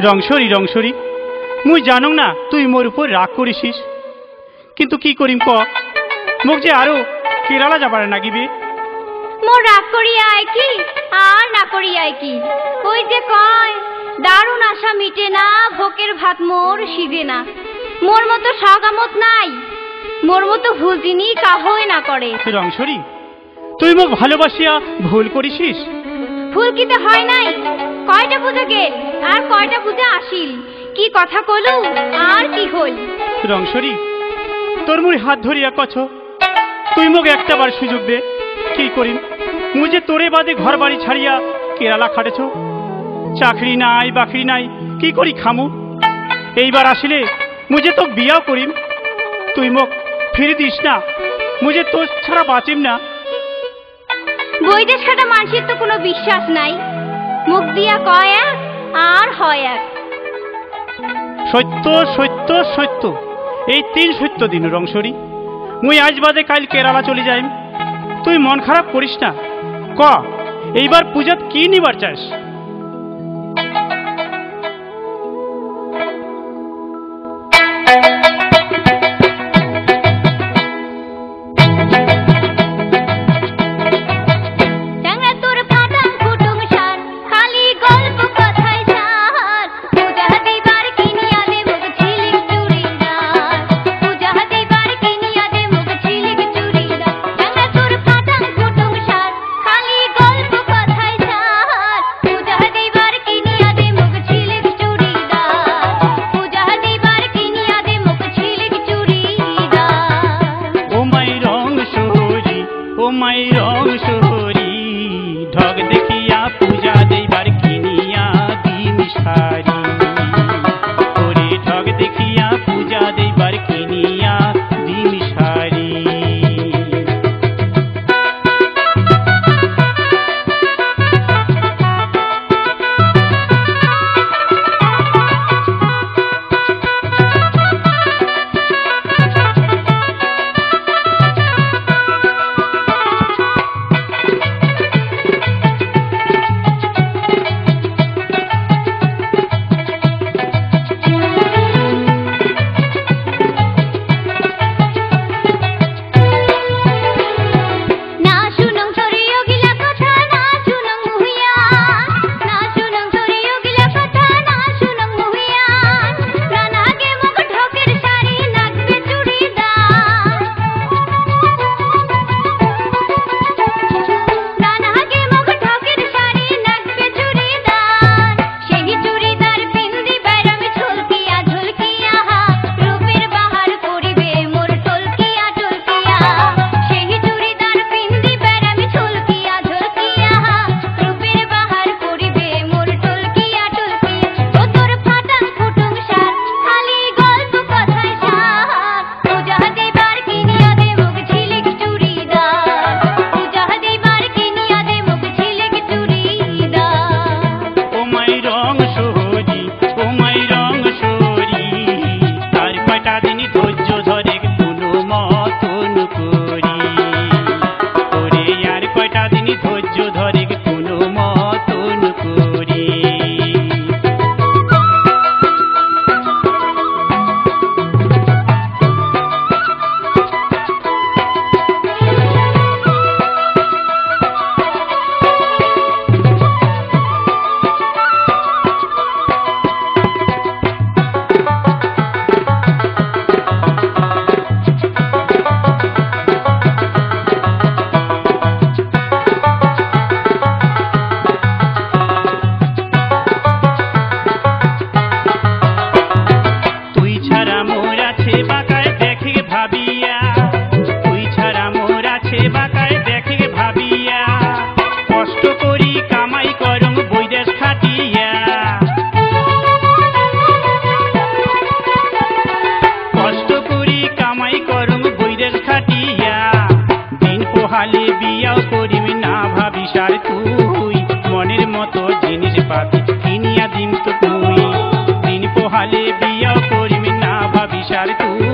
রংসরি রংসরি মুই জানো না তুই মোর উপর রাগ করিসিস, কিন্তু কি করিম ক, মোক যে আরো কেরালা যাবার নাগিবে। মোর রাগ করি আয় কি আর না করি আয় কি, ওই যে কয় দারুণ আশা মিটে না, ভোকের ভাত মোর সিজে না। মোর মতো সগামত নাই, মোর মতো ভুজিনি কাহই না করে। রংসরি তুই মোক ভালোবাসিয়া ভুল করিসিস। ভুল কিতে হয় নাই, কয়টা পূজা গেল আর কয়টা পূজা আসিল, কি কথা কলু আর কি হল। রংসরি তোর মুই হাত ধরিয়া কছ, তুই মোক একটা বার সুযোগ দে। কি করিম, মুই যে তোরে বাদে ঘর বাড়ি ছাড়িয়া কেরালা খাটেছ, চাকরি নাই বাকরি নাই, কি করি খামু। এইবার আসিলে মুই যে তোক বিয়াও করিম, তুই মোক ফিরে দিস না, মুই যে তোর ছাড়া বাঁচিম না। বৈদেশ খাটা মানুষের তো কোনো বিশ্বাস নাই, মুখ দিয়া কয় এক আর হয় এক। সত্য সত্য সত্য, এই 3 সত্য দিন রংসরি। মুই আজ বাদে কাল কেরালা চলে যাইম, তুই মন খারাপ করিস না। ক এইবার পূজাত কি নিবার চাস? बिया करिम ना भाभी सार तू।